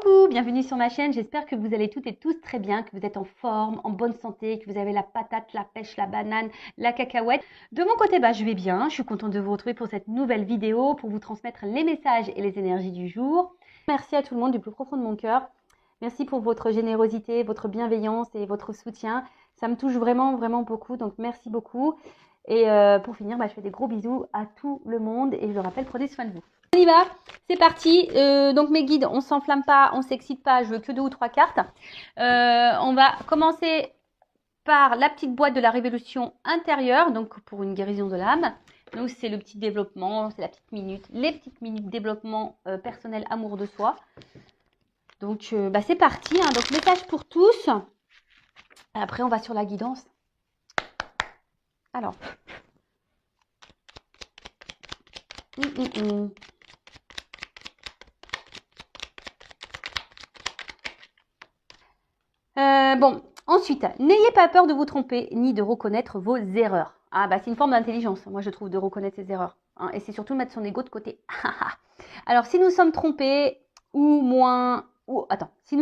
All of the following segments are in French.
Coucou, bienvenue sur ma chaîne, j'espère que vous allez toutes et tous très bien, que vous êtes en forme, en bonne santé, que vous avez la patate, la pêche, la banane, la cacahuète. De mon côté, je vais bien, je suis contente de vous retrouver pour cette nouvelle vidéo, pour vous transmettre les messages et les énergies du jour. Merci à tout le monde du plus profond de mon cœur. Merci pour votre générosité, votre bienveillance et votre soutien. Ça me touche vraiment, vraiment beaucoup, donc merci beaucoup. Et pour finir, je fais des gros bisous à tout le monde et je le rappelle, prenez soin de vous. On y va, c'est parti. Donc mes guides, on s'enflamme pas, on s'excite pas, je veux que 2 ou 3 cartes. On va commencer par la petite boîte de la révolution intérieure, donc pour une guérison de l'âme. Donc c'est le petit développement, c'est la petite minute, les petites minutes développement personnel, amour de soi. Donc c'est parti, hein. Donc message pour tous. Après on va sur la guidance. Alors. Bon, ensuite, n'ayez pas peur de vous tromper ni de reconnaître vos erreurs. Ah c'est une forme d'intelligence, moi je trouve, de reconnaître ses erreurs. Hein, et c'est surtout mettre son ego de côté. Alors, si nous sommes trompés, si nous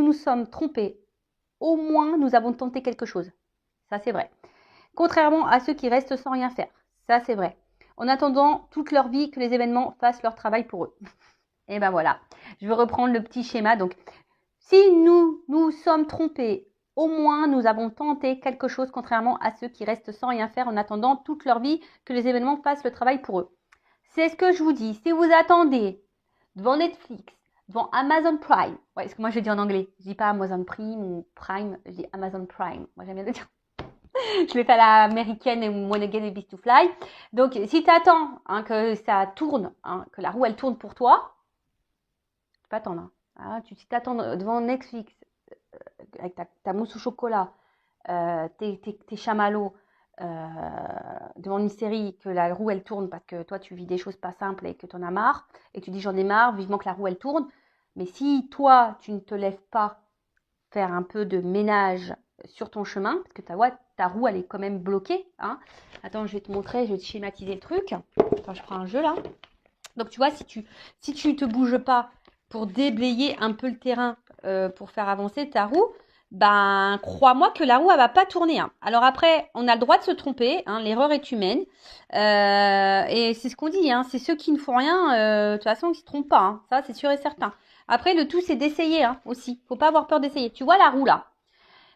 nous sommes trompés, au moins nous avons tenté quelque chose. Ça, c'est vrai. Contrairement à ceux qui restent sans rien faire. Ça, c'est vrai. En attendant toute leur vie que les événements fassent leur travail pour eux. Et voilà. Je vais reprendre le petit schéma. Donc, si nous sommes trompés, au moins nous avons tenté quelque chose, contrairement à ceux qui restent sans rien faire en attendant toute leur vie que les événements fassent le travail pour eux. C'est ce que je vous dis. Si vous attendez devant Netflix, devant Amazon Prime, ouais, parce que moi je dis en anglais, je dis pas Amazon Prime ou Prime, je dis Amazon Prime. Moi j'aime bien le dire. Je l'ai fait à l'américaine et When Again It Beats to Fly. Donc si tu attends que ça tourne, que la roue elle tourne pour toi, tu peux attendre. Si tu attends devant Netflix avec ta mousse au chocolat, tes chamallows, devant une série, que la roue elle tourne parce que toi tu vis des choses pas simples et que tu en as marre, et tu dis j'en ai marre, vivement que la roue elle tourne. Mais si toi tu ne te lèves pas faire un peu de ménage sur ton chemin, parce que ta roue elle est quand même bloquée, Attends, je vais te montrer, je vais te schématiser le truc. Attends, je prends un jeu là. Donc tu vois, si tu ne te bouges pas pour déblayer un peu le terrain, pour faire avancer ta roue, crois-moi que la roue elle va pas tourner. Alors après, on a le droit de se tromper, l'erreur est humaine, et c'est ce qu'on dit, c'est ceux qui ne font rien, de toute façon ils se trompent pas, ça c'est sûr et certain. Après le tout c'est d'essayer aussi, faut pas avoir peur d'essayer. Tu vois la roue là,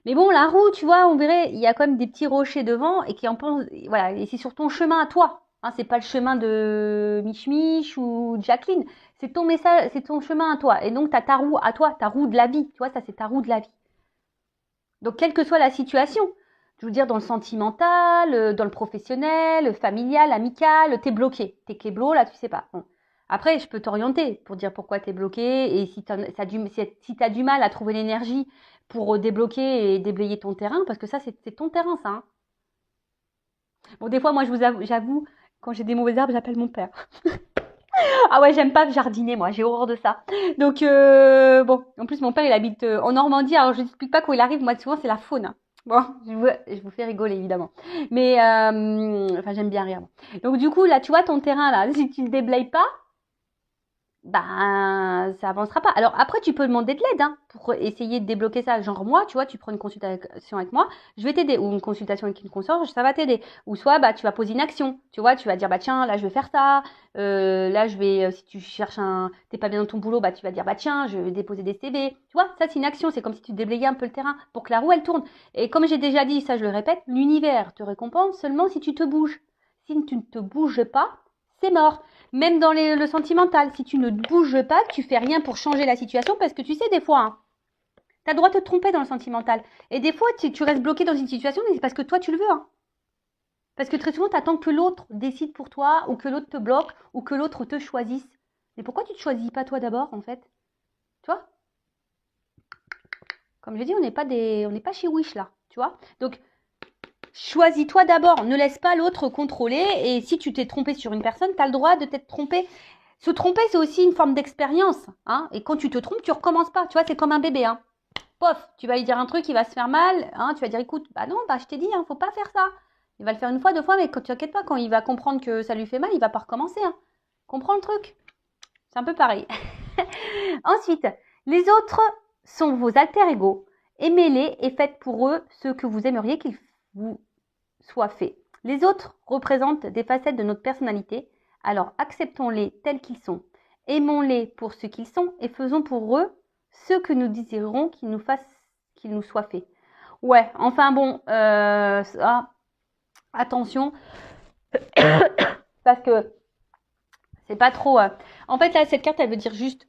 mais bon la roue, tu vois, on verrait, il y a quand même des petits rochers devant et qui en pensent, voilà, et c'est sur ton chemin à toi. C'est pas le chemin de Mich Mich ou Jacqueline, c'est ton message, c'est ton chemin à toi. Et donc, tu as ta roue à toi, ta roue de la vie. Tu vois, ça, c'est ta roue de la vie. Donc, quelle que soit la situation, je veux dire, dans le sentimental, dans le professionnel, le familial, amical, t'es bloqué. T'es kéblo, là, tu sais pas. Bon. Après, je peux t'orienter pour dire pourquoi t'es bloqué et si t'as du mal à trouver l'énergie pour débloquer et déblayer ton terrain, parce que ça, c'est ton terrain, ça. Bon, des fois, moi, j'avoue, quand j'ai des mauvaises herbes, j'appelle mon père. Ah ouais, j'aime pas jardiner, moi, j'ai horreur de ça. Donc, bon, en plus, mon père, il habite en Normandie, alors je n'explique pas quand il arrive, moi, souvent, c'est la faune. Bon, je vous fais rigoler, évidemment. Mais, j'aime bien rire. Donc, du coup, là, tu vois, ton terrain, là, si tu ne déblayes pas, ça avancera pas. Alors après, tu peux demander de l'aide pour essayer de débloquer ça. Genre moi, tu vois, tu prends une consultation avec moi, je vais t'aider. Ou une consultation avec une consorge, ça va t'aider. Ou soit, tu vas poser une action. Tu vois, tu vas dire, tiens, là, je vais faire ça. Là, je vais, si tu cherches t'es pas bien dans ton boulot, tu vas dire, tiens, je vais déposer des CV. Tu vois, ça, c'est une action. C'est comme si tu déblayais un peu le terrain pour que la roue, elle tourne. Et comme j'ai déjà dit, ça, je le répète, l'univers te récompense seulement si tu te bouges. Si tu ne te bouges pas, c'est mort. Même dans le sentimental, si tu ne bouges pas, tu fais rien pour changer la situation, parce que tu sais, des fois, tu as le droit de te tromper dans le sentimental. Et des fois, tu restes bloqué dans une situation, mais c'est parce que toi, tu le veux. Parce que très souvent, tu attends que l'autre décide pour toi, ou que l'autre te bloque, ou que l'autre te choisisse. Mais pourquoi tu ne te choisis pas toi d'abord, en fait? Tu vois? Comme je dis, on n'est pas chez Wish, là. Tu vois? Donc, choisis-toi d'abord, ne laisse pas l'autre contrôler. Et si tu t'es trompé sur une personne, tu as le droit de t'être trompé. Se tromper, c'est aussi une forme d'expérience. Et quand tu te trompes, tu recommences pas. Tu vois, c'est comme un bébé. Pof, tu vas lui dire un truc, il va se faire mal. Tu vas dire, écoute, non, je t'ai dit, faut pas faire ça. Il va le faire une fois, 2 fois, mais quand tu t'inquiètes pas, quand il va comprendre que ça lui fait mal, il va pas recommencer. Comprends le truc? C'est un peu pareil. Ensuite, Les autres sont vos alter-ego. Aimez-les et faites pour eux ce que vous aimeriez qu'ils vous soient faits. Les autres représentent des facettes de notre personnalité, alors acceptons-les tels qu'ils sont. Aimons-les pour ce qu'ils sont et faisons pour eux ce que nous désirerons qu'ils nous soient faits. Ouais, enfin bon, ça, attention, parce que c'est pas trop... En fait, là, cette carte, elle veut dire juste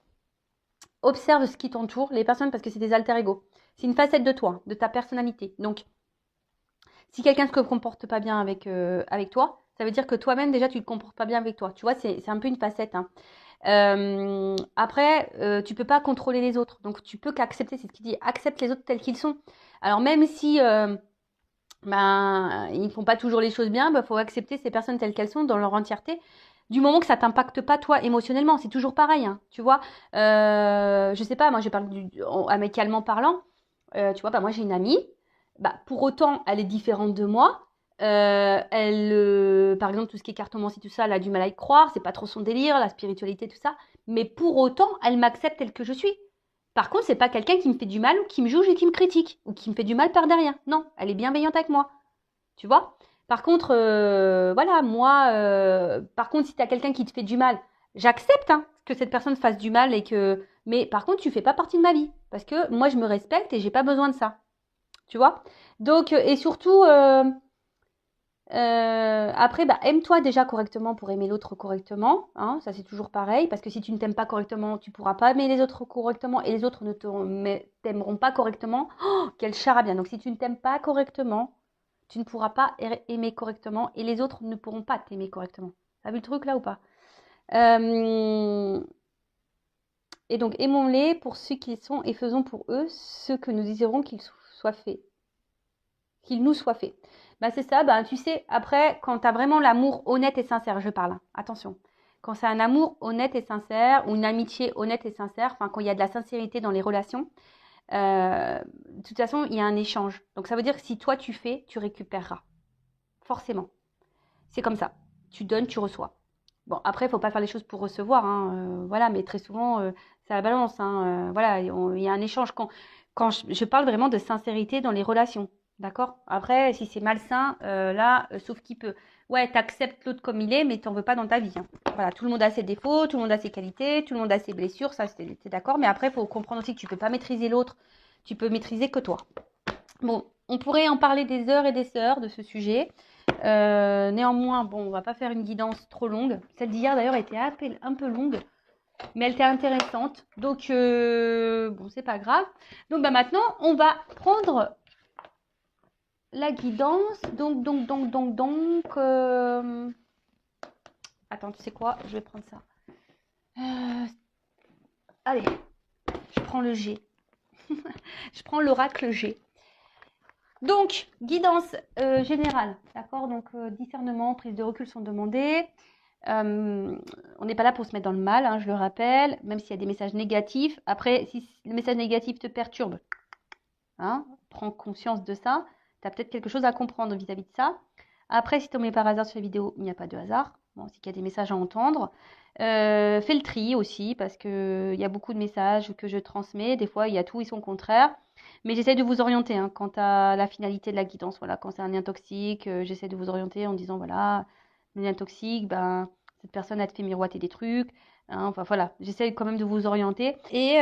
observe ce qui t'entoure, les personnes, parce que c'est des alter-ego. C'est une facette de toi, de ta personnalité. Donc, si quelqu'un ne se comporte pas bien avec toi, ça veut dire que toi-même, déjà, tu ne te comportes pas bien avec toi. Tu vois, c'est un peu une facette. Hein. Après, tu peux pas contrôler les autres. Donc, tu peux qu'accepter, c'est ce qu'il dit, accepte les autres tels qu'ils sont. Alors, même si ils ne font pas toujours les choses bien, faut accepter ces personnes telles qu'elles sont dans leur entièreté. Du moment que ça t'impacte pas toi émotionnellement, c'est toujours pareil, hein, tu vois. Je sais pas, moi je parle amicalement parlant. Tu vois, moi j'ai une amie. Pour autant, elle est différente de moi. Par exemple, tout ce qui est cartomancie, tout ça, elle a du mal à y croire. C'est pas trop son délire, la spiritualité, tout ça. Mais pour autant, elle m'accepte telle que je suis. Par contre, c'est pas quelqu'un qui me fait du mal ou qui me juge et qui me critique ou qui me fait du mal par derrière. Non, elle est bienveillante avec moi. Tu vois? Par contre, voilà, moi, par contre, si tu as quelqu'un qui te fait du mal, j'accepte hein, que cette personne fasse du mal et que. Mais par contre, tu fais pas partie de ma vie. Parce que moi, je me respecte et j'ai pas besoin de ça. Tu vois? Donc, et surtout, après, aime-toi déjà correctement pour aimer l'autre correctement. Hein, ça, c'est toujours pareil. Parce que si tu ne t'aimes pas correctement, tu pourras pas aimer les autres correctement et les autres ne t'aimeront pas correctement. Oh, quel charabia. Donc, si tu ne t'aimes pas correctement, tu ne pourras pas aimer correctement et les autres ne pourront pas t'aimer correctement. T'as vu le truc là ou pas? Et donc, aimons-les pour ceux qu'ils sont et faisons pour eux ce que nous désirons qu'ils soient faits. Qu'il nous soit fait. C'est ça, tu sais, après, quand tu as vraiment l'amour honnête et sincère, je parle, hein, attention. Quand c'est un amour honnête et sincère, ou une amitié honnête et sincère, quand il y a de la sincérité dans les relations, de toute façon, il y a un échange. Donc ça veut dire que si toi tu fais, tu récupéreras. Forcément. C'est comme ça. Tu donnes, tu reçois. Bon, après, il ne faut pas faire les choses pour recevoir, hein, voilà, mais très souvent, c'est la balance. Hein, voilà, il y a un échange. Quand je parle vraiment de sincérité dans les relations. D'accord? Après, si c'est malsain, sauf qui peut. Ouais, t'acceptes l'autre comme il est, mais t'en veux pas dans ta vie. Hein. Voilà, tout le monde a ses défauts, tout le monde a ses qualités, tout le monde a ses blessures, ça, c'est d'accord. Mais après, il faut comprendre aussi que tu peux pas maîtriser l'autre. Tu peux maîtriser que toi. Bon, on pourrait en parler des heures et des heures de ce sujet. Néanmoins, bon, on va pas faire une guidance trop longue. Celle d'hier, d'ailleurs, était un peu longue. Mais elle était intéressante. Donc, bon, c'est pas grave. Donc, maintenant, on va prendre la guidance, attends, tu sais quoi? Je vais prendre ça. Allez, je prends le G. Je prends l'oracle G. Donc, guidance générale, d'accord? Donc, discernement, prise de recul sont demandées. On n'est pas là pour se mettre dans le mal, hein, je le rappelle, même s'il y a des messages négatifs. Après, si le message négatif te perturbe, hein, prends conscience de ça. Tu as peut-être quelque chose à comprendre vis-à-vis de ça. Après, si tu tombes par hasard sur la vidéo, il n'y a pas de hasard. Bon, c'est qu'il y a des messages à entendre. Fais le tri aussi, parce qu'il y a beaucoup de messages que je transmets. Des fois, il y a tout et son contraire. Mais j'essaie de vous orienter hein, quant à la finalité de la guidance. Voilà, quand c'est un lien toxique, j'essaie de vous orienter en disant, voilà, un lien toxique, cette personne a te fait miroiter des trucs. Hein, enfin voilà, j'essaie quand même de vous orienter. Et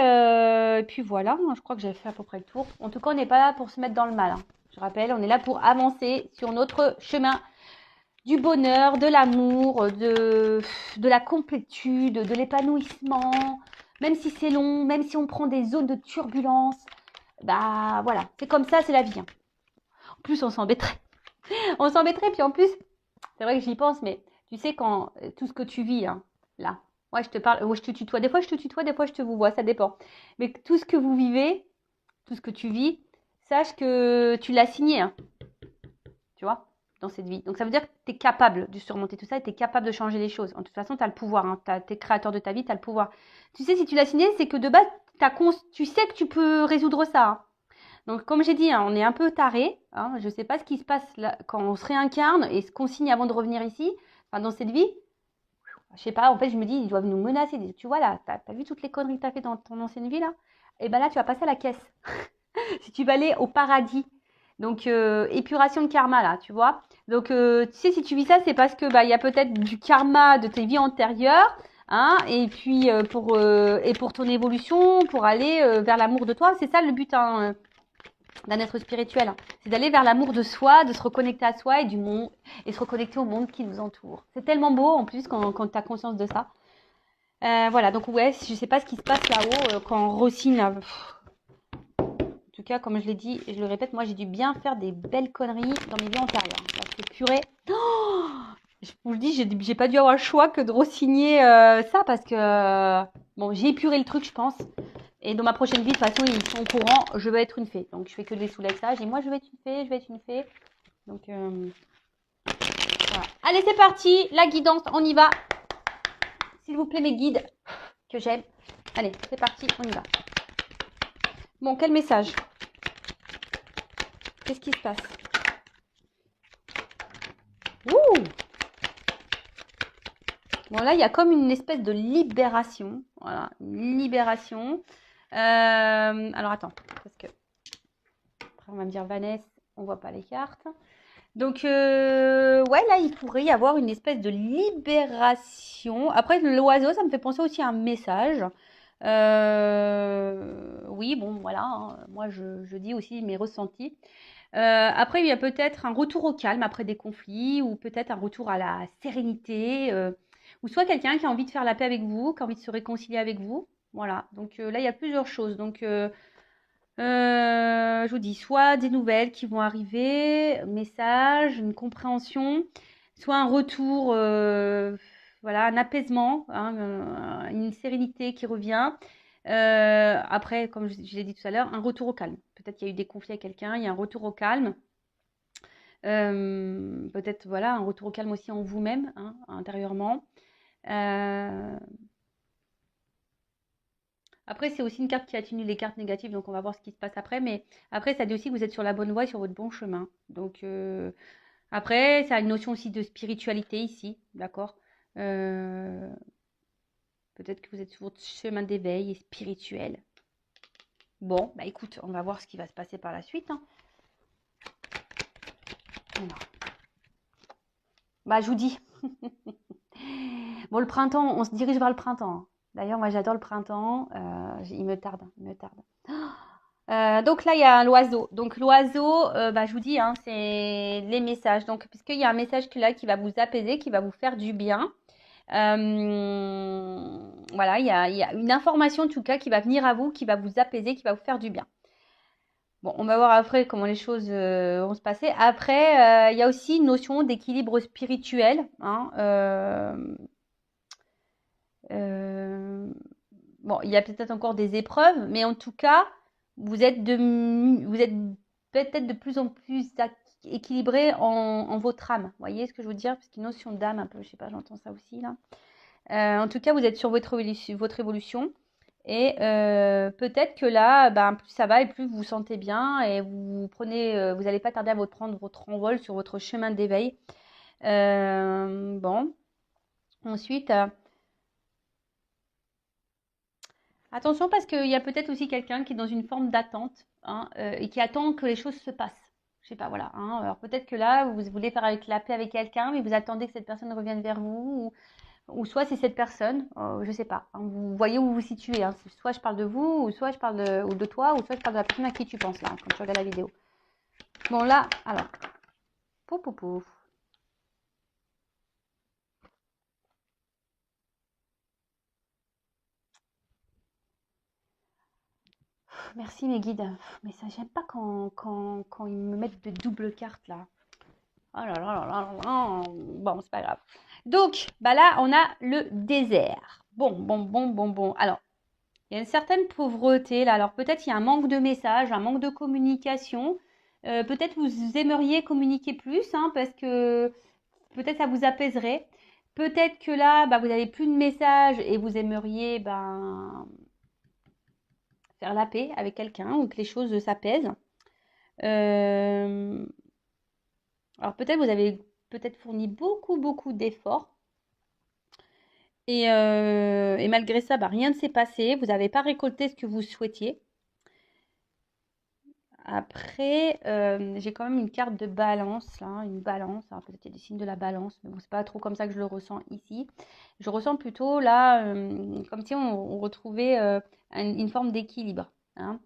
puis voilà, je crois que j'ai fait à peu près le tour. En tout cas, on n'est pas là pour se mettre dans le mal. Hein. Je rappelle, on est là pour avancer sur notre chemin du bonheur, de l'amour, de la complétude, de l'épanouissement. Même si c'est long, même si on prend des zones de turbulence, voilà, c'est comme ça, c'est la vie. Hein. En plus, on s'embêterait. On s'embêterait, puis en plus, c'est vrai que j'y pense, mais tu sais, quand tout ce que tu vis, hein, là, moi je te parle, je te tutoie, des fois je te tutoie, des fois je te vous vois, ça dépend. Mais tout ce que vous vivez, tout ce que tu vis, sache que tu l'as signé, hein, tu vois, dans cette vie. Donc ça veut dire que tu es capable de surmonter tout ça et tu es capable de changer les choses. En toute façon, tu as le pouvoir, hein, tu es créateur de ta vie, tu as le pouvoir. Tu sais, si tu l'as signé, c'est que de base, tu sais que tu peux résoudre ça. Hein. Donc, comme j'ai dit, hein, on est un peu taré. Hein, je ne sais pas ce qui se passe là, quand on se réincarne et ce qu'on signe avant de revenir ici, dans cette vie. Je sais pas, en fait, je me dis, ils doivent nous menacer. Tu vois là, t'as vu toutes les conneries que t'as fait dans ton ancienne vie là? Et ben là, tu vas passer à la caisse. Si tu vas aller au paradis. Donc, épuration de karma là, tu vois. Donc, tu sais, si tu vis ça, c'est parce que bah, il y a peut-être du karma de tes vies antérieures, hein, et puis pour ton évolution, pour aller vers l'amour de toi. C'est ça le but, hein, d'un être spirituel, hein. C'est d'aller vers l'amour de soi, de se reconnecter à soi et du monde, et se reconnecter au monde qui nous entoure. C'est tellement beau en plus quand tu as conscience de ça. Voilà, donc ouais, je sais pas ce qui se passe là-haut quand Rossine. En tout cas, comme je l'ai dit, et je le répète, moi j'ai dû bien faire des belles conneries dans mes vies antérieures. Parce que purée, oh, je vous le dis, j'ai pas dû avoir le choix que de re-signer ça parce que bon, j'ai épuré le truc, je pense. Et dans ma prochaine vie, de toute façon, ils sont au courant, je veux être une fée. Donc je fais que des soulages. Et moi, je vais être une fée, je vais être une fée. Donc voilà. Allez, c'est parti, la guidance, on y va. S'il vous plaît, mes guides que j'aime. Allez, c'est parti, on y va. Bon, quel message? Qu'est-ce qui se passe? Ouh! Bon, là, il y a comme une espèce de libération. Voilà, une libération. Alors, attends, parce que après, on va me dire, Vanessa, on voit pas les cartes. Donc, ouais, là, il pourrait y avoir une espèce de libération. Après, l'oiseau, ça me fait penser aussi à un message. Oui, bon, voilà, hein, moi, je dis aussi mes ressentis. Après, il y a peut-être un retour au calme après des conflits, ou peut-être un retour à la sérénité, ou soit quelqu'un qui a envie de faire la paix avec vous, qui a envie de se réconcilier avec vous. Voilà, donc là, il y a plusieurs choses. Donc, je vous dis, soit des nouvelles qui vont arriver, message, une compréhension, soit un retour, voilà, un apaisement, hein, une sérénité qui revient. Après, comme je l'ai dit tout à l'heure, un retour au calme. Peut-être qu'il y a eu des conflits avec quelqu'un, il y a un retour au calme. Peut-être, voilà, un retour au calme aussi en vous-même, hein, intérieurement. Euh, Après, c'est aussi une carte qui atténue les cartes négatives, donc on va voir ce qui se passe après. Mais après, ça dit aussi que vous êtes sur la bonne voie et sur votre bon chemin. Donc, après, ça a une notion aussi de spiritualité ici, d'accord. Euh, Peut-être que vous êtes sur votre chemin d'éveil et spirituel. Bon, bah écoute, on va voir ce qui va se passer par la suite, hein. Alors, bah, je vous dis. Bon, le printemps, on se dirige vers le printemps, hein. D'ailleurs, moi, j'adore le printemps. Il me tarde, il me tarde. Donc là, il y a l'oiseau. Donc l'oiseau, bah, je vous dis, hein, c'est les messages. Donc, puisqu'il y a un message là qui va vous apaiser, qui va vous faire du bien. Voilà, il y a une information en tout cas qui va venir à vous, qui va vous apaiser, qui va vous faire du bien. Bon, on va voir après comment les choses vont se passer. Après, il y a aussi une notion d'équilibre spirituel, hein. Euh, bon, il y a peut-être encore des épreuves, mais en tout cas, vous êtes peut-être de plus en plus équilibré en votre âme. Vous voyez ce que je veux dire? Parce qu'une notion d'âme, un peu, je sais pas, j'entends ça aussi là. En tout cas, vous êtes sur votre évolution. Et peut-être que là, ben, plus ça va et plus vous vous sentez bien et vous prenez, vous n'allez pas tarder à vous prendre votre envol sur votre chemin d'éveil. Bon, ensuite, attention parce qu'il y a peut-être aussi quelqu'un qui est dans une forme d'attente, hein, et qui attend que les choses se passent. Je sais pas, voilà, hein. Alors peut-être que là, vous voulez faire avec la paix avec quelqu'un, mais vous attendez que cette personne revienne vers vous, ou soit c'est cette personne, je sais pas, hein. Vous voyez où vous vous situez, hein. Soit je parle de vous, ou soit je parle ou de toi, ou soit je parle de la personne à qui tu penses là, quand tu regardes la vidéo. Bon là, alors, pouf pouf pouf. Merci mes guides. Mais ça, j'aime pas quand ils me mettent de doubles cartes là. Oh là là là là là. Bon, c'est pas grave. Donc, bah là, on a le désert. Bon. Alors, il y a une certaine pauvreté là. Alors, peut-être il y a un manque de messages, un manque de communication. Peut-être vous aimeriez communiquer plus, hein, parce que peut-être ça vous apaiserait. Peut-être que là, bah, vous n'avez plus de messages et vous aimeriez ben, faire la paix avec quelqu'un ou que les choses s'apaisent. Euh, alors peut-être vous avez peut-être fourni beaucoup d'efforts. Et malgré ça, bah, rien ne s'est passé. Vous n'avez pas récolté ce que vous souhaitiez. Après, j'ai quand même une carte de balance, là, une balance. Alors peut-être qu'il y a des signes de la balance, mais bon, c'est pas trop comme ça que je le ressens ici. Je ressens plutôt là, comme si on retrouvait une forme d'équilibre, hein.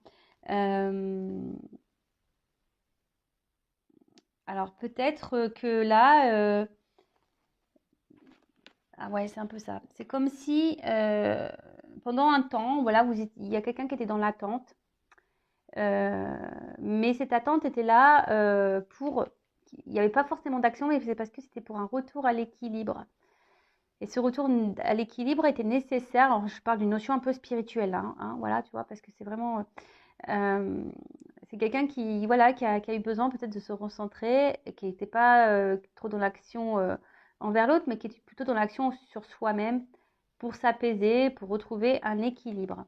Euh, alors peut-être que là, ah ouais, c'est un peu ça. C'est comme si pendant un temps, voilà, il y a quelqu'un qui était dans l'attente. Euh, mais cette attente était là pour. Il n'y avait pas forcément d'action, mais c'est parce que c'était pour un retour à l'équilibre. Et ce retour à l'équilibre était nécessaire. Alors, je parle d'une notion un peu spirituelle, hein, voilà, tu vois, parce que c'est vraiment. euh, c'est quelqu'un qui, voilà, qui a eu besoin peut-être de se recentrer, et qui n'était pas trop dans l'action envers l'autre, mais qui était plutôt dans l'action sur soi-même pour s'apaiser, pour retrouver un équilibre.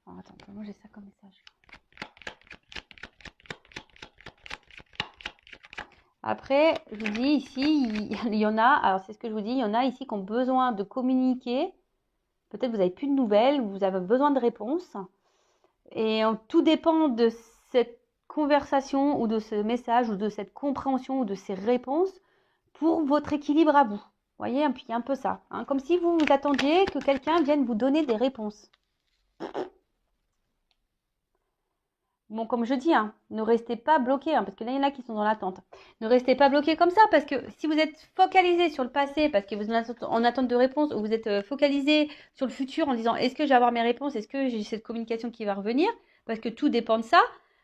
Alors, attends, comment j'ai ça comme message? Après, je vous dis ici, il y en a, alors c'est ce que je vous dis, il y en a ici qui ont besoin de communiquer. Peut-être vous n'avez plus de nouvelles, vous avez besoin de réponses. Et tout dépend de cette conversation ou de ce message ou de cette compréhension ou de ces réponses pour votre équilibre à vous. Vous voyez, il y a un peu ça, hein, comme si vous vous attendiez que quelqu'un vienne vous donner des réponses. Bon, comme je dis, hein, ne restez pas bloqué, hein, parce que là, il y en a qui sont dans l'attente. Ne restez pas bloqué comme ça, parce que si vous êtes focalisé sur le passé, parce que vous êtes en attente de réponse, ou vous êtes focalisé sur le futur en disant est-ce que je vais avoir mes réponses, est-ce que j'ai cette communication qui va revenir, parce que tout dépend de ça.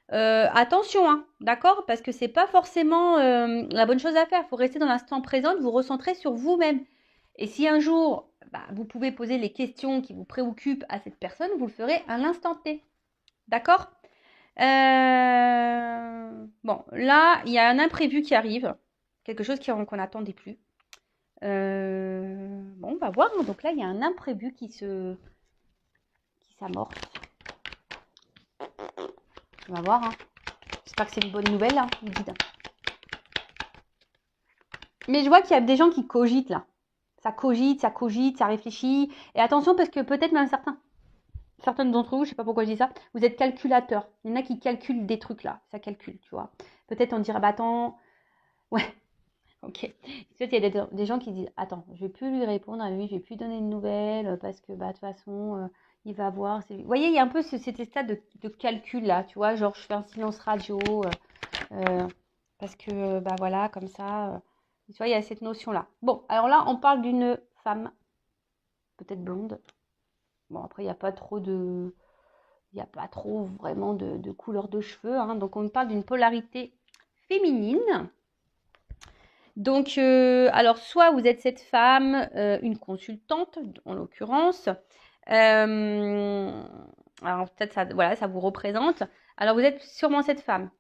Attention, hein, d'accord? Parce que c'est pas forcément la bonne chose à faire. Il faut rester dans l'instant présent, vous recentrer sur vous-même. Et si un jour, bah, vous pouvez poser les questions qui vous préoccupent à cette personne, vous le ferez à l'instant T. D'accord? Bon, là, il y a un imprévu qui arrive, quelque chose qu'on n'attendait plus. Bon, on va voir, hein. Donc là, il y a un imprévu qui s'amorce. On va voir, hein. J'espère que c'est une bonne nouvelle, hein, vous dites. Mais je vois qu'il y a des gens qui cogitent là. Ça cogite, ça réfléchit. Et attention, parce que peut-être même certaines d'entre vous, je sais pas pourquoi je dis ça, vous êtes calculateurs. Il y en a qui calculent des trucs là. Ça calcule, tu vois. Peut-être on dirait, bah attends, ouais. Ok. Peut-être il y a des gens qui disent attends, je vais plus lui répondre à lui, je vais plus donner de nouvelles parce que bah de toute façon il va voir. Vous voyez, il y a un peu cet état de calcul là, tu vois, genre je fais un silence radio euh, parce que bah voilà, comme ça, tu vois, il y a cette notion là. Bon, alors là, on parle d'une femme, peut-être blonde. Bon, après, il n'y a pas trop vraiment de couleur de cheveux, hein, donc on parle d'une polarité féminine. Donc, alors, soit vous êtes cette femme, une consultante, en l'occurrence. Alors, peut-être ça, voilà, ça vous représente. Alors, vous êtes sûrement cette femme.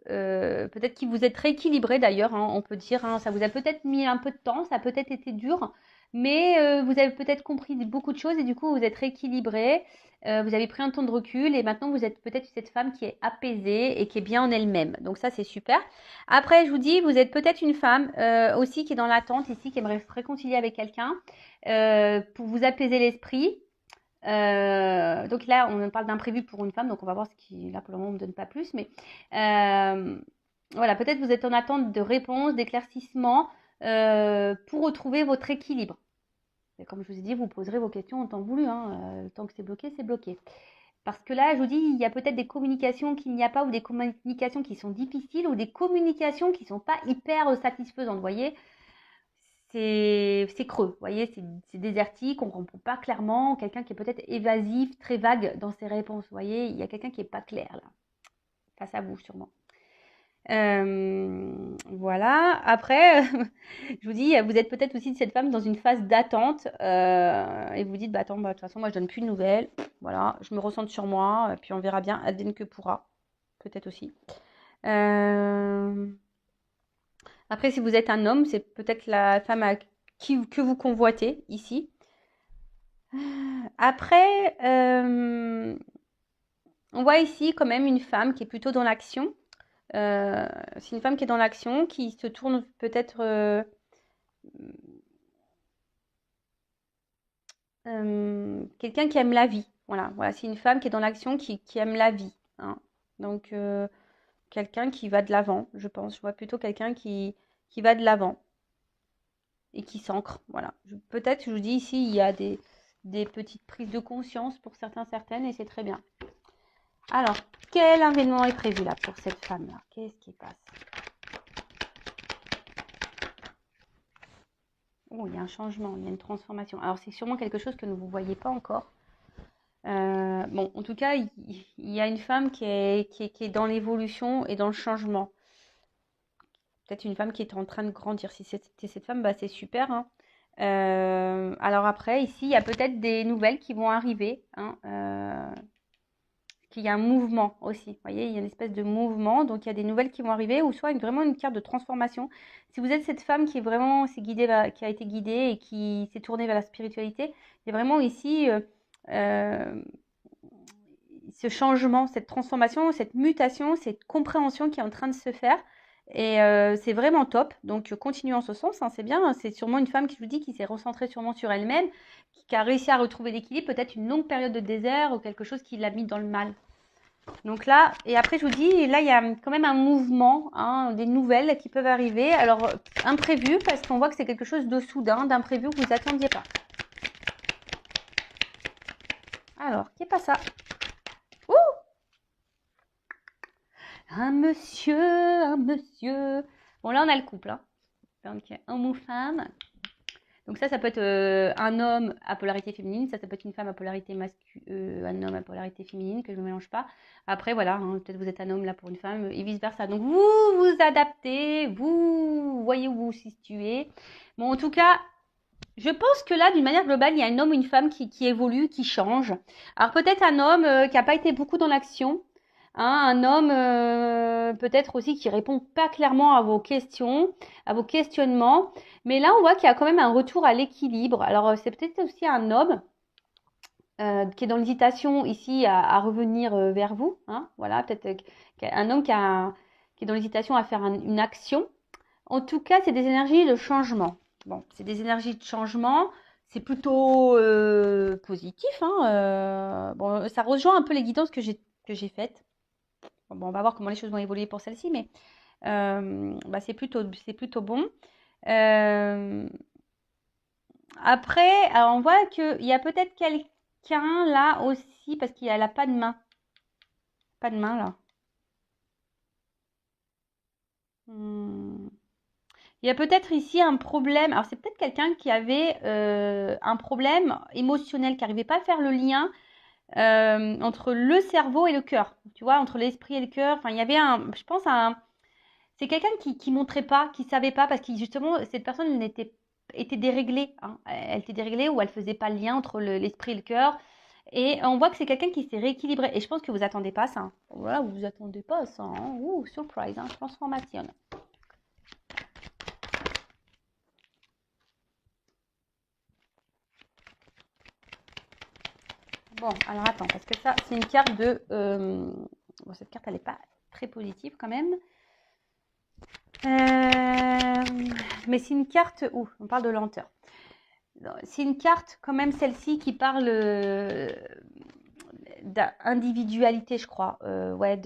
Peut-être que vous êtes rééquilibré d'ailleurs, hein, on peut dire, hein. Ça vous a peut-être mis un peu de temps, ça a peut-être été dur, mais vous avez peut-être compris beaucoup de choses et du coup vous êtes rééquilibré, vous avez pris un temps de recul et maintenant vous êtes peut-être cette femme qui est apaisée et qui est bien en elle-même. Donc ça c'est super. Après je vous dis, vous êtes peut-être une femme aussi qui est dans l'attente ici, qui aimerait se réconcilier avec quelqu'un pour vous apaiser l'esprit. Donc là, on parle d'imprévu pour une femme, donc on va voir ce qui, là pour le moment, on ne me donne pas plus, mais voilà, peut-être vous êtes en attente de réponses, d'éclaircissements pour retrouver votre équilibre. Et comme je vous ai dit, vous poserez vos questions en temps voulu, hein, tant que c'est bloqué, c'est bloqué. Parce que là, je vous dis, il y a peut-être des communications qu'il n'y a pas, ou des communications qui sont difficiles, ou des communications qui ne sont pas hyper satisfaisantes, vous voyez. C'est creux, vous voyez, c'est désertique, on ne comprend pas clairement, quelqu'un qui est peut-être évasif, très vague dans ses réponses, vous voyez, il y a quelqu'un qui n'est pas clair là, face à vous sûrement. Voilà, après, je vous dis, vous êtes peut-être aussi de cette femme dans une phase d'attente et vous dites, bah attends, bah, de toute façon, moi je donne plus de nouvelles, voilà, je me ressente sur moi, puis on verra bien, advienne que pourra, peut-être aussi. Après, si vous êtes un homme, c'est peut-être la femme que vous convoitez ici. Après, on voit ici quand même une femme qui est plutôt dans l'action. C'est une femme qui est dans l'action, qui se tourne peut-être quelqu'un qui aime la vie. Voilà, voilà, c'est une femme qui est dans l'action, qui aime la vie, hein. Donc, quelqu'un qui va de l'avant, je pense. Je vois plutôt quelqu'un qui va de l'avant et qui s'ancre. Voilà. Peut-être, je vous dis ici, il y a des petites prises de conscience pour certains, certaines, et c'est très bien. Alors, quel événement est prévu là pour cette femme-là? Qu'est-ce qui passe? Oh, il y a un changement, il y a une transformation. Alors, c'est sûrement quelque chose que vous ne voyez pas encore. Bon, en tout cas, il y a une femme qui est dans l'évolution et dans le changement. Peut-être une femme qui est en train de grandir. Si c'était cette femme, bah, c'est super, hein. Alors après, ici, il y a peut-être des nouvelles qui vont arriver, hein, qu'il y a un mouvement aussi. Vous voyez, il y a une espèce de mouvement, donc il y a des nouvelles qui vont arriver, ou soit vraiment une carte de transformation. Si vous êtes cette femme qui est vraiment qui a été guidée et qui s'est tournée vers la spiritualité, il y a vraiment ici euh, ce changement, cette transformation, cette mutation, cette compréhension qui est en train de se faire. Et c'est vraiment top. Donc, continue en ce sens, hein, c'est bien. C'est sûrement une femme qui, je vous dis, qui s'est recentrée sûrement sur elle-même, qui a réussi à retrouver l'équilibre, peut-être une longue période de désert ou quelque chose qui l'a mis dans le mal. Donc là, et après, je vous dis, là, il y a quand même un mouvement, hein, des nouvelles qui peuvent arriver. Alors, imprévu, parce qu'on voit que c'est quelque chose de soudain, d'imprévu que vous n'attendiez pas. Alors, qui est pas ça? Ouh! Un monsieur. Bon, là, on a le couple, hein. Donc, homme ou femme. Donc ça peut être un homme à polarité féminine, ça peut être une femme à polarité masculine, un homme à polarité féminine, que je ne mélange pas. Après, voilà, hein, peut-être vous êtes un homme là pour une femme, et vice-versa. Donc vous vous adaptez, vous voyez où vous vous situez. Bon, en tout cas, je pense que là, d'une manière globale, il y a un homme ou une femme qui évolue, qui change. Alors peut-être un homme qui n'a pas été beaucoup dans l'action, hein, un homme peut-être aussi qui répond pas clairement à vos questions, à vos questionnements. Mais là, on voit qu'il y a quand même un retour à l'équilibre. Alors c'est peut-être aussi un homme qui est dans l'hésitation ici à revenir vers vous, hein, voilà, peut-être un homme qui est dans l'hésitation à faire une action. En tout cas, c'est des énergies de changement. Bon, c'est des énergies de changement. C'est plutôt positif, hein. Bon, ça rejoint un peu les guidances que j'ai faites. Bon, on va voir comment les choses vont évoluer pour celle-ci, mais bah, c'est plutôt bon. Euh, Après, alors on voit qu'il y a peut-être quelqu'un là aussi, parce qu'il n'a pas de main. Pas de main là. Hmm. Il y a peut-être ici un problème. Alors, c'est peut-être quelqu'un qui avait un problème émotionnel, qui n'arrivait pas à faire le lien entre le cerveau et le cœur. Tu vois, entre l'esprit et le cœur. Enfin, il y avait je pense, c'est quelqu'un qui montrait pas, qui savait pas, parce que justement, cette personne était déréglée, hein. Elle était déréglée ou elle faisait pas le lien entre l'esprit et le cœur. Et on voit que c'est quelqu'un qui s'est rééquilibré. Et je pense que vous attendez pas ça, hein. Voilà, vous attendez pas ça, hein. Ouh, surprise, hein, transformation. Bon, alors attends, parce que ça, c'est une carte de... Bon, cette carte, elle n'est pas très positive quand même. Mais c'est une carte... Ouh, on parle de lenteur. C'est une carte, quand même, celle-ci, qui parle d'individualité, je crois. Ouais,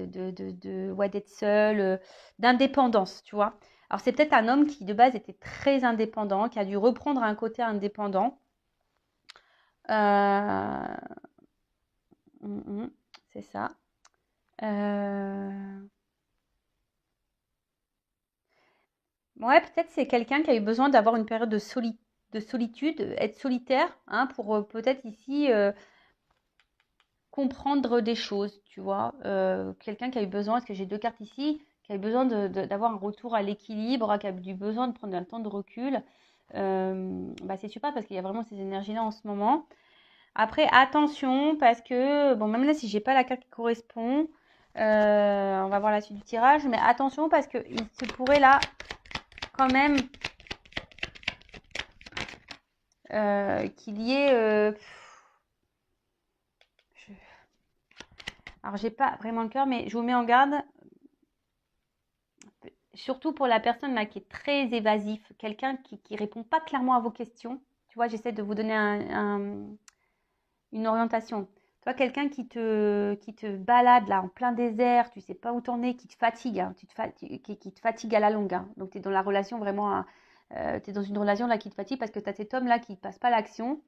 ouais, d'être seul, d'indépendance, tu vois. Alors, c'est peut-être un homme qui, de base, était très indépendant, qui a dû reprendre un côté indépendant. Euh, c'est ça. Euh, Ouais, peut-être c'est quelqu'un qui a eu besoin d'avoir une période de solitude, être solitaire, hein, pour peut-être ici comprendre des choses, tu vois. Quelqu'un qui a eu besoin, parce que j'ai deux cartes ici, qui a eu besoin d'avoir un retour à l'équilibre, qui a eu besoin de prendre un temps de recul. Bah, c'est super parce qu'il y a vraiment ces énergies-là en ce moment. Après, attention, parce que, bon, même là, si j'ai pas la carte qui correspond, on va voir la suite du tirage, mais attention parce qu'il se pourrait là quand même qu'il y ait... je- Alors, j'ai pas vraiment le cœur, mais je vous mets en garde, surtout pour la personne là qui est très évasif, quelqu'un qui répond pas clairement à vos questions. Tu vois, j'essaie de vous donner une orientation. Toi, quelqu'un qui te balade là en plein désert, tu sais pas où t'en es, qui te fatigue, hein, qui te fatigue à la longue. Hein. Donc, tu es dans la relation vraiment, tu es dans une relation là qui te fatigue parce que tu as cet homme là qui ne passe pas l'action,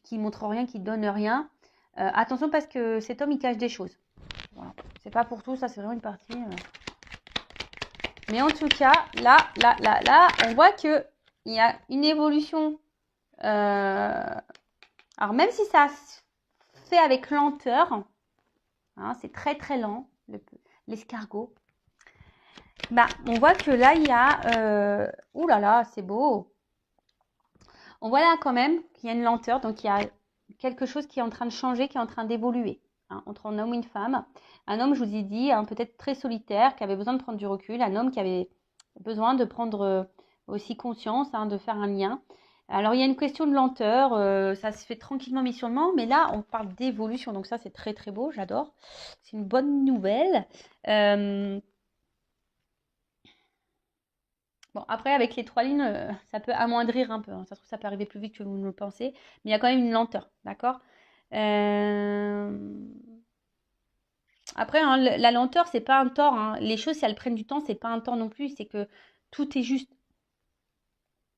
qui montre rien, qui donne rien. Attention parce que cet homme, il cache des choses. Voilà. C'est pas pour tout, ça c'est vraiment une partie. Mais en tout cas, là, on voit qu'il y a une évolution. Alors même si ça se fait avec lenteur, hein, c'est très très lent, l'escargot. Bah, on voit que là, il y a... ouh là là, c'est beau. On voit là quand même qu'il y a une lenteur, donc il y a quelque chose qui est en train de changer, qui est en train d'évoluer. Hein, entre un homme et une femme. Un homme, je vous ai dit, hein, peut-être très solitaire, qui avait besoin de prendre du recul. Un homme qui avait besoin de prendre aussi conscience, hein, de faire un lien. Alors, il y a une question de lenteur. Ça se fait tranquillement, missionnement. Mais là, on parle d'évolution. Donc ça, c'est très, très beau. J'adore. C'est une bonne nouvelle. Bon, après, avec les 3 lignes, ça peut amoindrir un peu. Hein. Ça se trouve, ça peut arriver plus vite que vous ne le pensez. Mais il y a quand même une lenteur. D'accord. Après, hein, la lenteur, c'est pas un tort. Hein. Les choses, si elles prennent du temps, c'est pas un tort non plus. C'est que tout est juste.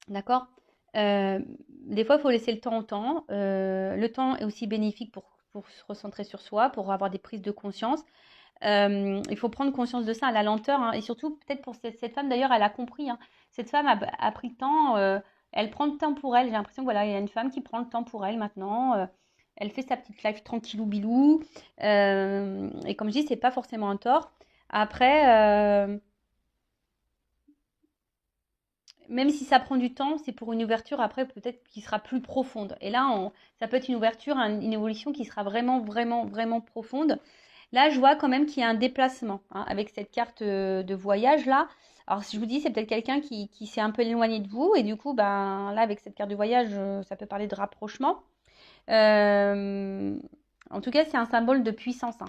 D'accord. Des fois, il faut laisser le temps au temps. Le temps est aussi bénéfique pour se recentrer sur soi, pour avoir des prises de conscience. Il faut prendre conscience de ça, la lenteur. Hein. Et surtout, peut-être pour cette femme, d'ailleurs, elle a compris. Hein. Cette femme a pris le temps. Elle prend le temps pour elle. J'ai l'impression que voilà, il y a une femme qui prend le temps pour elle maintenant. Elle fait sa petite life tranquillou bilou. Et comme je dis, c'est pas forcément un tort. Après, même si ça prend du temps, c'est pour une ouverture après peut-être qui sera plus profonde. Et là, ça peut être une ouverture, une évolution qui sera vraiment, vraiment, vraiment profonde. Là, je vois quand même qu'il y a un déplacement hein, avec cette carte de voyage là. Alors, si je vous dis, c'est peut-être quelqu'un qui s'est un peu éloigné de vous. Et du coup, ben, là, avec cette carte de voyage, ça peut parler de rapprochement. En tout cas, c'est un symbole de puissance. Hein.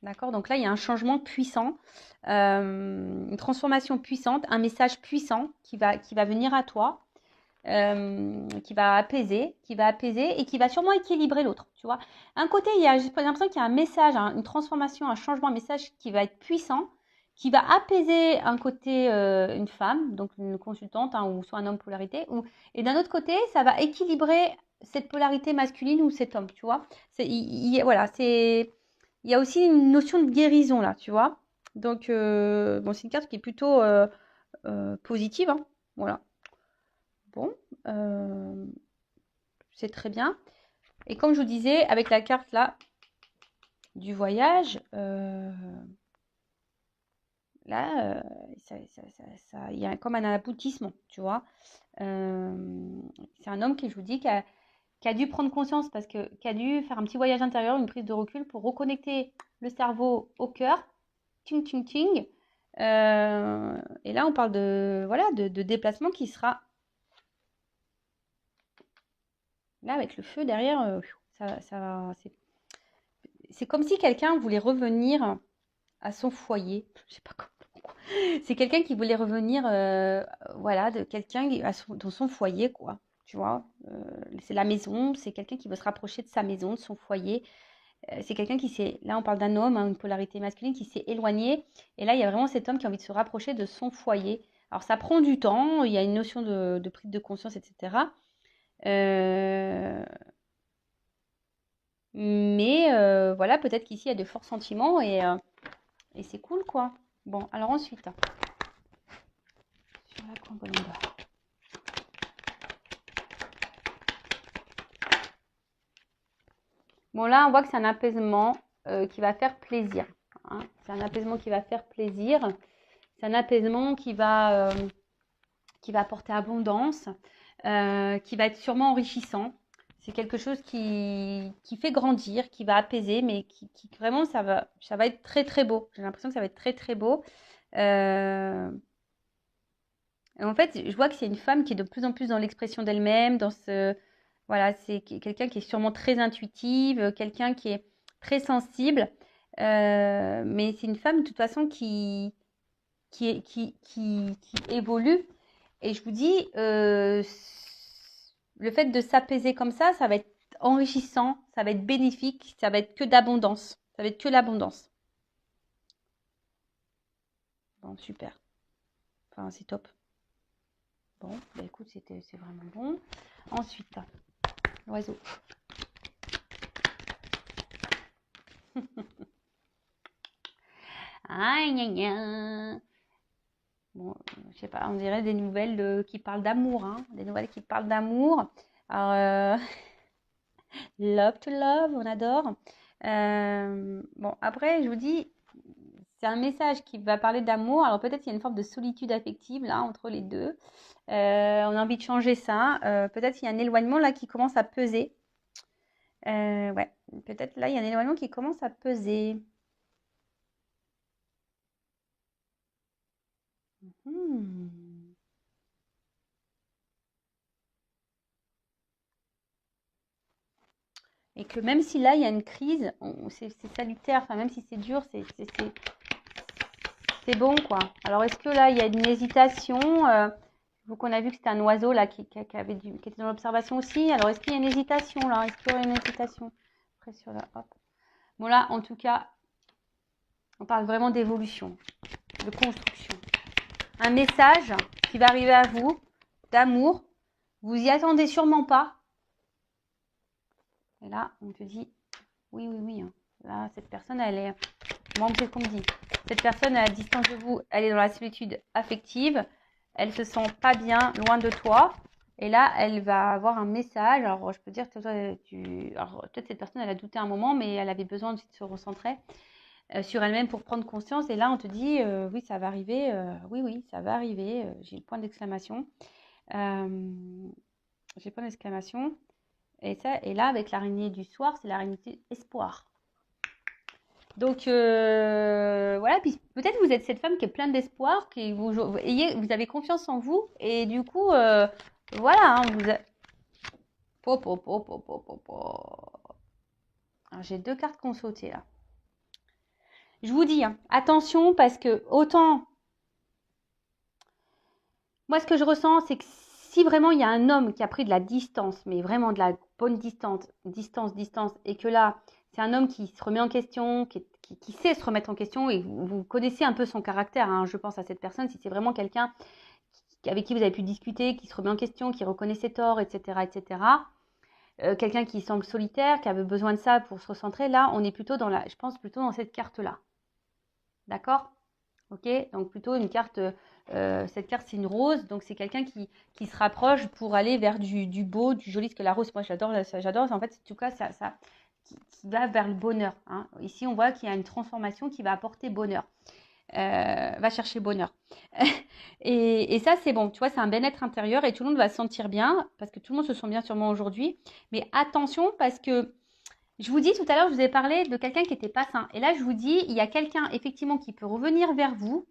D'accord. Donc là, il y a un changement puissant, une transformation puissante, un message puissant qui va venir à toi, qui va apaiser et qui va sûrement équilibrer l'autre. Tu vois. Un côté, j'ai l'impression qu'il y a un message, hein, une transformation, un changement, un message qui va être puissant, qui va apaiser un côté une femme, donc une consultante, hein, ou soit un homme polarité, et d'un autre côté, ça va équilibrer cette polarité masculine ou cet homme, tu vois. Voilà, il y a aussi une notion de guérison là, tu vois. Donc, bon, c'est une carte qui est plutôt positive, hein. Voilà. Bon, c'est très bien. Et comme je vous disais, avec la carte là du voyage, là, il y a comme un aboutissement, tu vois. C'est un homme qui, je vous dis, qui a dû prendre conscience parce que qui a dû faire un petit voyage intérieur, une prise de recul pour reconnecter le cerveau au cœur. Ting, ting, ting. Et là, on parle de, voilà, de déplacement qui sera là avec le feu derrière. C'est comme si quelqu'un voulait revenir à son foyer. Je sais pas comment. C'est quelqu'un qui voulait revenir, voilà, de quelqu'un dans son foyer, quoi. Tu vois, c'est la maison, c'est quelqu'un qui veut se rapprocher de sa maison, de son foyer. C'est quelqu'un qui s'est, là on parle d'un homme, hein, une polarité masculine qui s'est éloigné. Et là, il y a vraiment cet homme qui a envie de se rapprocher de son foyer. Alors ça prend du temps, il y a une notion de prise de conscience, etc. Mais voilà, peut-être qu'ici, il y a de forts sentiments et c'est cool, quoi. Bon, alors ensuite, sur la combonde. Bon, là, on voit que c'est un apaisement qui va faire plaisir. Hein. C'est un apaisement qui va faire plaisir. C'est un apaisement qui va apporter abondance, qui va être sûrement enrichissant. C'est quelque chose qui fait grandir, qui va apaiser, mais qui vraiment, ça va être très, très beau. J'ai l'impression que ça va être très, très beau. En fait, je vois que c'est une femme qui est de plus en plus dans l'expression d'elle-même, dans ce... Voilà, c'est quelqu'un qui est sûrement très intuitive, quelqu'un qui est très sensible. Mais c'est une femme, de toute façon, qui évolue. Et je vous dis, le fait de s'apaiser comme ça va être enrichissant, ça va être bénéfique, ça va être que d'abondance. Ça va être que l'abondance. Bon, super. Enfin, c'est top. Bon, bah écoute, c'est vraiment bon. Ensuite, l'oiseau. Aïe, aïe, aïe. Bon, je sais pas, on dirait des nouvelles qui parlent d'amour, hein. Des nouvelles qui parlent d'amour. Alors, love to love, on adore. Bon, après, je vous dis, c'est un message qui va parler d'amour. Alors peut-être qu'il y a une forme de solitude affective là entre les deux. On a envie de changer ça. Peut-être qu'il y a un éloignement là qui commence à peser. Ouais, peut-être là il y a un éloignement qui commence à peser. Et que même si là il y a une crise, c'est salutaire. Enfin même si c'est dur, c'est bon quoi. Alors est-ce que là il y a une hésitation Vu qu'on a vu que c'était un oiseau là qui était dans l'observation aussi. Alors est-ce qu'il y a une hésitation là Est-ce qu'il y aurait une hésitation après sur la hop. Bon là en tout cas, on parle vraiment d'évolution, de construction. Un message qui va arriver à vous, d'amour. Vous y attendez sûrement pas. Et là, on te dit, oui, oui, oui. Hein. Là, cette personne, elle est... Moi, c'est ce qu'on me dit. Cette personne, à distance de vous, elle est dans la solitude affective. Elle se sent pas bien, loin de toi. Et là, elle va avoir un message. Alors, je peux dire que toi, alors, peut-être cette personne, elle a douté un moment, mais elle avait besoin aussi de se recentrer sur elle-même pour prendre conscience. Et là, on te dit, oui, ça va arriver. Oui, oui, ça va arriver. J'ai le point d'exclamation. J'ai le point d'exclamation. Et là, avec l'araignée du soir, c'est l'araignée espoir. Donc, voilà. Puis peut-être vous êtes cette femme qui est pleine d'espoir, vous avez confiance en vous. Et du coup, voilà. Hein, Alors, j'ai 2 cartes qui ont sauté là. Je vous dis, hein, attention parce que autant... Moi, ce que je ressens, c'est que si vraiment il y a un homme qui a pris de la distance, mais vraiment de la bonne distance, et que là, c'est un homme qui se remet en question, qui sait se remettre en question, et vous connaissez un peu son caractère, hein, je pense à cette personne, si c'est vraiment quelqu'un avec qui vous avez pu discuter, qui se remet en question, qui reconnaît ses torts, etc., etc., quelqu'un qui semble solitaire, qui avait besoin de ça pour se recentrer, là, on est plutôt je pense plutôt dans cette carte-là. D'accord ? Ok, donc plutôt une carte, cette carte c'est une rose, donc c'est quelqu'un qui se rapproche pour aller vers du beau, du joli, parce que la rose, moi j'adore, en fait, en tout cas, ça qui va vers le bonheur. Hein. Ici, on voit qu'il y a une transformation qui va apporter bonheur. Va chercher bonheur. et ça, c'est bon, tu vois, c'est un bien-être intérieur et tout le monde va se sentir bien, parce que tout le monde se sent bien sûrement aujourd'hui. Mais attention, parce que je vous dis, tout à l'heure, je vous ai parlé de quelqu'un qui n'était pas sain. Et là, je vous dis, il y a quelqu'un, effectivement, qui peut revenir vers vous,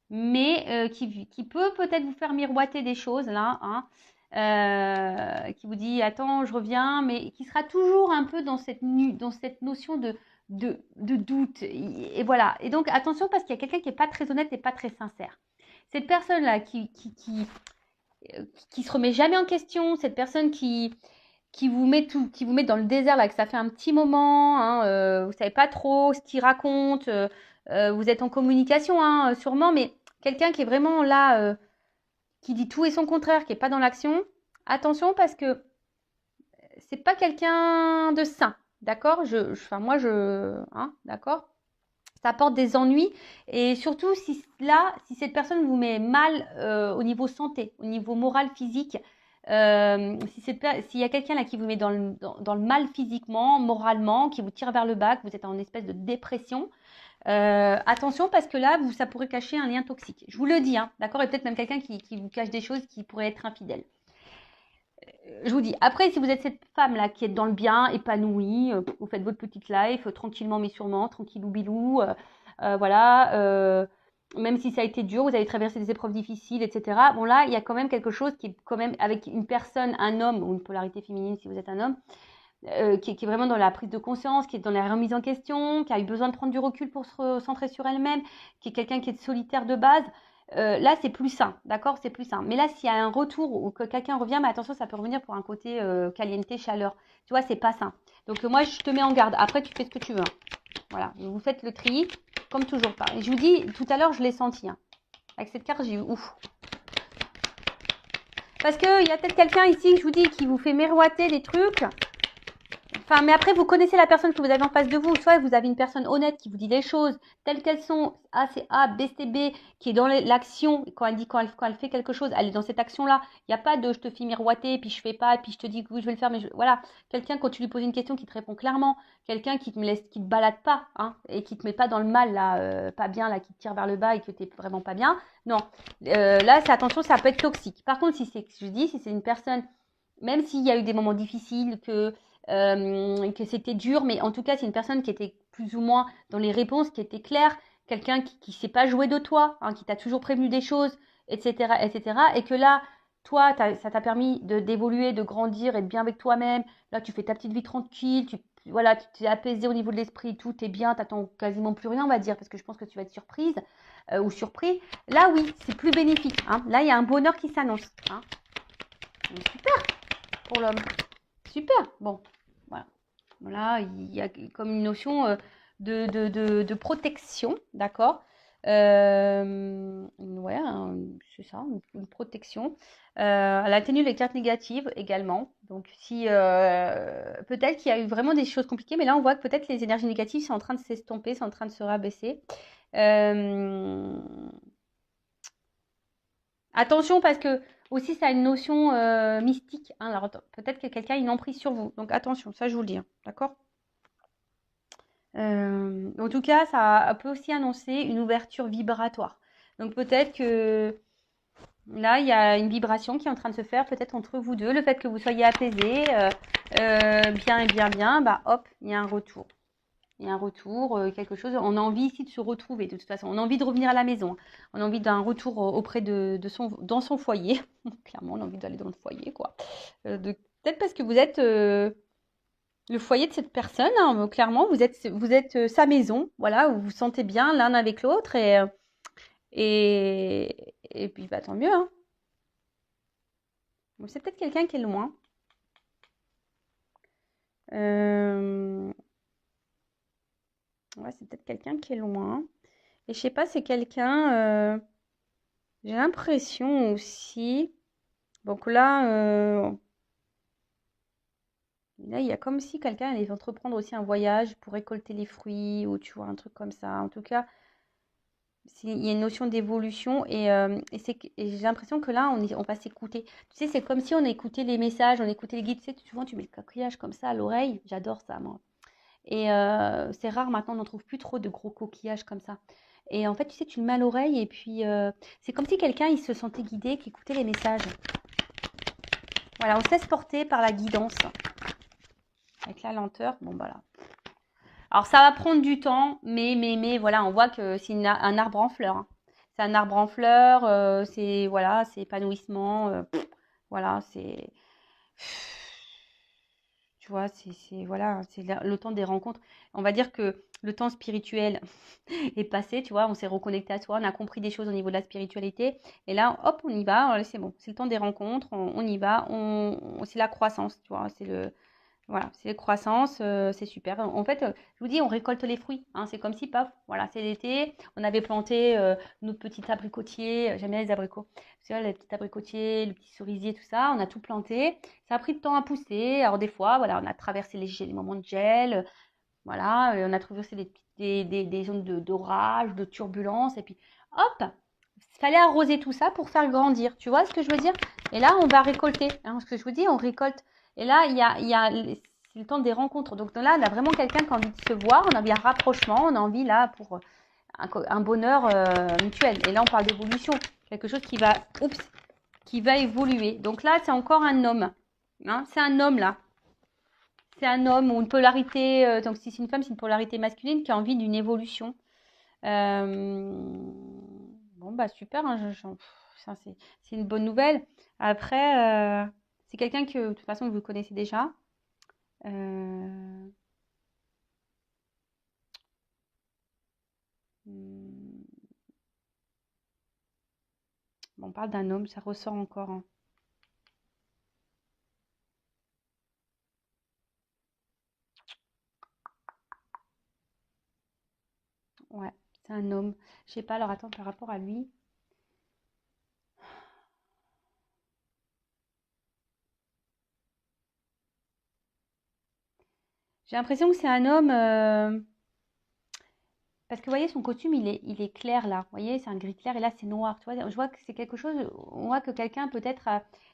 mais qui peut peut-être vous faire miroiter des choses, là, hein, qui vous dit, attends, je reviens, mais qui sera toujours un peu dans cette notion de doute. Et voilà. Et donc, attention, parce qu'il y a quelqu'un qui n'est pas très honnête et pas très sincère. Cette personne-là qui se remet jamais en question, cette personne qui vous met dans le désert là, que ça fait un petit moment, hein, vous savez pas trop ce qu'il raconte, vous êtes en communication, hein, sûrement, mais quelqu'un qui est vraiment là, qui dit tout et son contraire, qui est pas dans l'action, attention parce que c'est pas quelqu'un de sain, d'accord hein, d'accord. Ça apporte des ennuis et surtout si cette personne vous met mal au niveau santé, au niveau moral, physique, s'il y a quelqu'un là qui vous met dans le mal physiquement, moralement, qui vous tire vers le bas, que vous êtes en espèce de dépression, attention parce que là, ça pourrait cacher un lien toxique. Je vous le dis, hein, d'accord. Et peut-être même quelqu'un qui vous cache des choses qui pourraient être infidèles. Je vous dis, après, si vous êtes cette femme-là qui est dans le bien, épanouie, vous faites votre petite life, tranquillement mais sûrement, tranquillou bilou, voilà, même si ça a été dur, vous avez traversé des épreuves difficiles, etc. Bon là, il y a quand même quelque chose qui est quand même avec une personne, un homme, ou une polarité féminine si vous êtes un homme, qui est vraiment dans la prise de conscience, qui est dans la remise en question, qui a eu besoin de prendre du recul pour se recentrer sur elle-même, qui est quelqu'un qui est solitaire de base. là, c'est plus sain, d'accord? C'est plus sain. Mais là, s'il y a un retour ou que quelqu'un revient, mais attention, ça peut revenir pour un côté caliente, chaleur. Tu vois, c'est pas sain. Donc, moi, je te mets en garde. Après, tu fais ce que tu veux. Hein. Voilà, vous faites le tri, comme toujours. Et je vous dis, tout à l'heure, je l'ai senti. Hein. Avec cette carte, j'ai eu ouf. Parce qu'il y a peut-être quelqu'un ici, je vous dis, qui vous fait miroiter des trucs. Enfin, mais après, vous connaissez la personne que vous avez en face de vous. Soit vous avez une personne honnête qui vous dit des choses telles qu'elles sont. A, c'est A, B, c'est B, qui est dans l'action. Quand elle fait quelque chose, elle est dans cette action-là. Il n'y a pas de je te fais miroiter, puis je fais pas, puis je te dis que oui, je vais le faire. Voilà. Quelqu'un, quand tu lui poses une question, qui te répond clairement. Quelqu'un qui te balade pas, hein, et qui te met pas dans le mal, là, pas bien, là, qui te tire vers le bas et que tu n'es vraiment pas bien. Non. Là, c'est attention, ça peut être toxique. Par contre, si c'est une personne, même s'il y a eu des moments difficiles, que c'était dur, mais en tout cas, c'est une personne qui était plus ou moins dans les réponses, qui était claire, quelqu'un qui ne s'est pas joué de toi, hein, qui t'a toujours prévenu des choses, etc., etc., et que là, toi, ça t'a permis d'évoluer, de grandir, être bien avec toi-même. Là, tu fais ta petite vie tranquille, voilà, tu t'es apaisé au niveau de l'esprit, tout est bien, t'attends quasiment plus rien, on va dire, parce que je pense que tu vas être surprise ou surpris. Là, oui, c'est plus bénéfique. Hein. Là, il y a un bonheur qui s'annonce. Hein. Super pour l'homme. Super. Bon, voilà. Voilà, il y a comme une notion de protection, d'accord? Ouais, c'est ça, une protection. Elle atténue les cartes négatives également. Donc, si peut-être qu'il y a eu vraiment des choses compliquées, mais là, on voit que peut-être les énergies négatives sont en train de s'estomper, sont en train de se rabaisser. Attention parce que aussi ça a une notion mystique. Hein, alors peut-être que quelqu'un a une emprise sur vous. Donc attention, ça je vous le dis. Hein, d'accord? En tout cas, ça peut aussi annoncer une ouverture vibratoire. Donc peut-être que là, il y a une vibration qui est en train de se faire peut-être entre vous deux. Le fait que vous soyez apaisés, bien et bien, bien, bah hop, il y a un retour. Il y a un retour, quelque chose. On a envie ici de se retrouver, de toute façon. On a envie de revenir à la maison. On a envie d'un retour auprès dans son foyer. Clairement, on a envie d'aller dans le foyer, quoi. Peut-être parce que vous êtes le foyer de cette personne. Hein, clairement, vous êtes sa maison. Voilà, vous vous sentez bien l'un avec l'autre. Et puis, bah, tant mieux. Hein. Bon, c'est peut-être quelqu'un qui est loin. Ouais, c'est peut-être quelqu'un qui est loin. Et je sais pas, c'est quelqu'un. J'ai l'impression aussi. Donc là, il y a comme si quelqu'un allait entreprendre aussi un voyage pour récolter les fruits ou tu vois, un truc comme ça. En tout cas, il y a une notion d'évolution et j'ai l'impression que là, on va s'écouter. Tu sais, c'est comme si on écoutait les messages, on écoutait les guides. Tu sais, souvent, tu mets le coquillage comme ça à l'oreille. J'adore ça, moi. Et c'est rare maintenant, on n'en trouve plus trop de gros coquillages comme ça. Et en fait, tu sais, tu le mets à l'oreille et puis c'est comme si quelqu'un, il se sentait guidé, qui écoutait les messages. Voilà, on se laisse porter par la guidance. Avec la lenteur, bon voilà. Alors ça va prendre du temps, mais voilà, on voit que c'est un arbre en fleurs. Hein. C'est un arbre en fleurs, c'est voilà, c'est épanouissement, voilà, c'est tu vois, c'est voilà, c'est le temps des rencontres. On va dire que le temps spirituel est passé, tu vois, on s'est reconnecté à soi, on a compris des choses au niveau de la spiritualité, et là, hop, on y va, c'est bon, c'est le temps des rencontres, on y va, c'est la croissance, tu vois, voilà, c'est croissance, c'est super. En fait, je vous dis, on récolte les fruits. Hein, c'est comme si, paf, voilà, c'est l'été. On avait planté nos petits abricotiers. J'aime bien les abricots. Tu vois, les petits abricotiers, les petits cerisiers, tout ça. On a tout planté. Ça a pris du temps à pousser. Alors des fois, voilà, on a traversé les moments de gel. Voilà, on a traversé des zones d'orage, de turbulence. Et puis, hop, il fallait arroser tout ça pour faire grandir. Tu vois ce que je veux dire? Et là, on va récolter. Hein, ce que je vous dis, on récolte. Et là, c'est le temps des rencontres. Donc là, on a vraiment quelqu'un qui a envie de se voir, on a envie d'un rapprochement, on a envie là pour un bonheur mutuel. Et là, on parle d'évolution. Quelque chose qui va évoluer. Donc là, c'est encore un homme. Hein, c'est un homme là. C'est un homme ou une polarité. Donc si c'est une femme, c'est une polarité masculine qui a envie d'une évolution. Bon, bah super, hein, ça, c'est une bonne nouvelle. Après, c'est quelqu'un que de toute façon vous connaissez déjà. Euh, hmm, On parle d'un homme, ça ressort encore, hein. Ouais, c'est un homme. Je sais pas, alors attends, par rapport à lui. J'ai l'impression que c'est un homme. Parce que vous voyez, son costume, il est clair là. Vous voyez, c'est un gris clair et là, c'est noir. Tu vois, je vois que c'est quelque chose. On voit que quelqu'un peut-être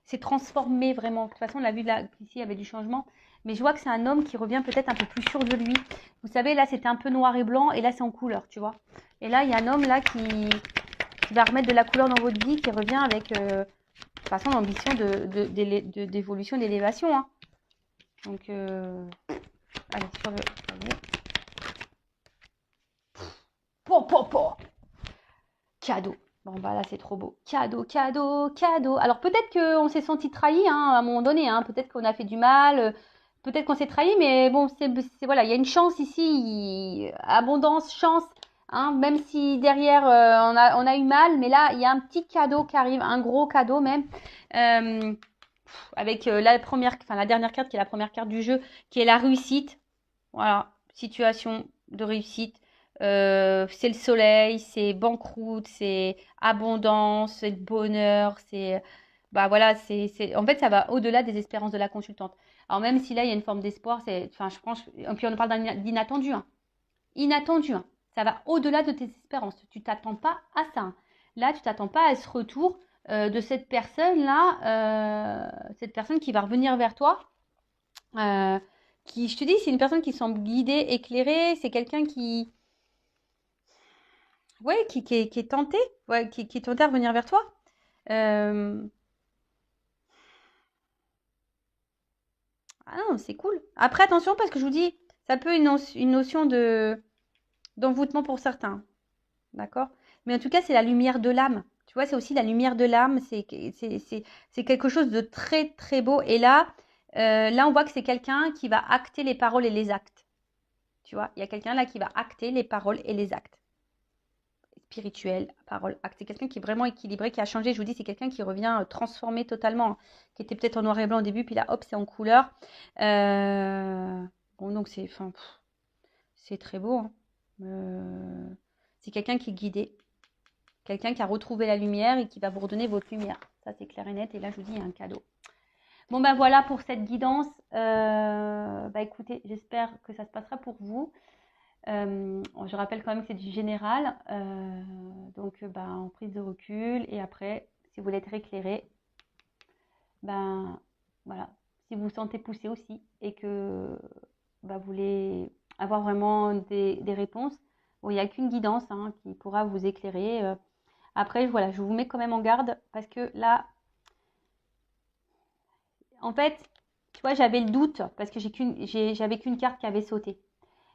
s'est transformé vraiment. De toute façon, on l'a vu là, ici, il y avait du changement. Mais je vois que c'est un homme qui revient peut-être un peu plus sûr de lui. Vous savez, là, c'était un peu noir et blanc et là, c'est en couleur, tu vois. Et là, il y a un homme là qui va remettre de la couleur dans votre vie, qui revient avec, de toute façon, l'ambition d'évolution, d'élévation, hein. Donc, allez, sur le. Po, po, po. Cadeau. Bon, bah là, c'est trop beau. Cadeau, cadeau, cadeau. Alors, peut-être qu'on s'est senti trahi, hein, à un moment donné, hein. Peut-être qu'on a fait du mal. Peut-être qu'on s'est trahi, mais bon, voilà, il y a une chance ici. Abondance, chance. Hein, même si derrière, on a eu mal. Mais là, il y a un petit cadeau qui arrive. Un gros cadeau, même. Avec la dernière carte, qui est la première carte du jeu, qui est la réussite. Voilà, situation de réussite. C'est le soleil, c'est banqueroute, c'est abondance, c'est bonheur, c'est bah voilà, en fait ça va au-delà des espérances de la consultante. Alors même si là il y a une forme d'espoir, enfin je pense, et puis on parle d'inattendu, hein. Inattendu, hein. Ça va au-delà de tes espérances. Tu t'attends pas à ça, hein. Là tu t'attends pas à ce retour de cette personne-là, cette personne qui va revenir vers toi. Euh, je te dis, c'est une personne qui semble guidée, éclairée. C'est quelqu'un ouais, qui est tenté, ouais, qui est tenté à revenir vers toi. Euh, Ah non, c'est cool. Après, attention, parce que je vous dis, ça peut une notion d'envoûtement pour certains, d'accord? Mais en tout cas, c'est la lumière de l'âme. Tu vois, c'est aussi la lumière de l'âme. C'est quelque chose de très, très beau. Et là, on voit que c'est quelqu'un qui va acter les paroles et les actes. Tu vois, il y a quelqu'un là qui va acter les paroles et les actes. Spirituel, parole, acte. C'est quelqu'un qui est vraiment équilibré, qui a changé. Je vous dis, c'est quelqu'un qui revient transformé totalement, qui était peut-être en noir et blanc au début, puis là, hop, c'est en couleur. Bon, donc c'est très beau, hein. C'est quelqu'un qui est guidé, quelqu'un qui a retrouvé la lumière et qui va vous redonner votre lumière. Ça, c'est clair et net. Et là, je vous dis, il y a un cadeau. Bon, ben voilà pour cette guidance. Bah écoutez, j'espère que ça se passera pour vous. Je rappelle quand même que c'est du général, donc en prise de recul. Et après, si vous voulez être éclairé, ben voilà, si vous vous sentez poussé aussi et que vous voulez avoir vraiment des réponses, bon, il n'y a qu'une guidance, hein, qui pourra vous éclairer. Après, voilà, je vous mets quand même en garde parce que là, en fait, tu vois, j'avais le doute parce que j'avais qu'une carte qui avait sauté.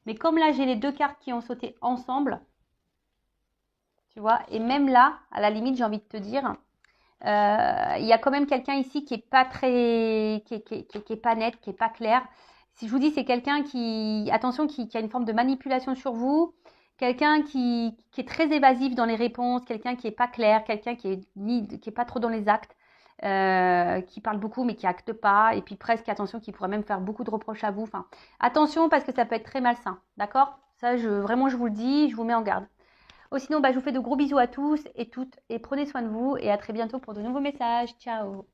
Mais comme là, j'ai les deux cartes qui ont sauté ensemble, tu vois, et même là, à la limite, j'ai envie de te dire, il y a quand même quelqu'un ici qui est pas très, qui est pas net, qui est pas clair. Si je vous dis, c'est quelqu'un attention, qui a une forme de manipulation sur vous, quelqu'un qui est très évasif dans les réponses, quelqu'un qui est pas clair, quelqu'un qui est pas trop dans les actes, qui parle beaucoup mais qui acte pas, et puis presque, attention, qui pourrait même faire beaucoup de reproches à vous. Enfin, attention parce que ça peut être très malsain, d'accord? Ça, vraiment, je vous le dis, je vous mets en garde. Sinon, je vous fais de gros bisous à tous et toutes et prenez soin de vous et à très bientôt pour de nouveaux messages. Ciao!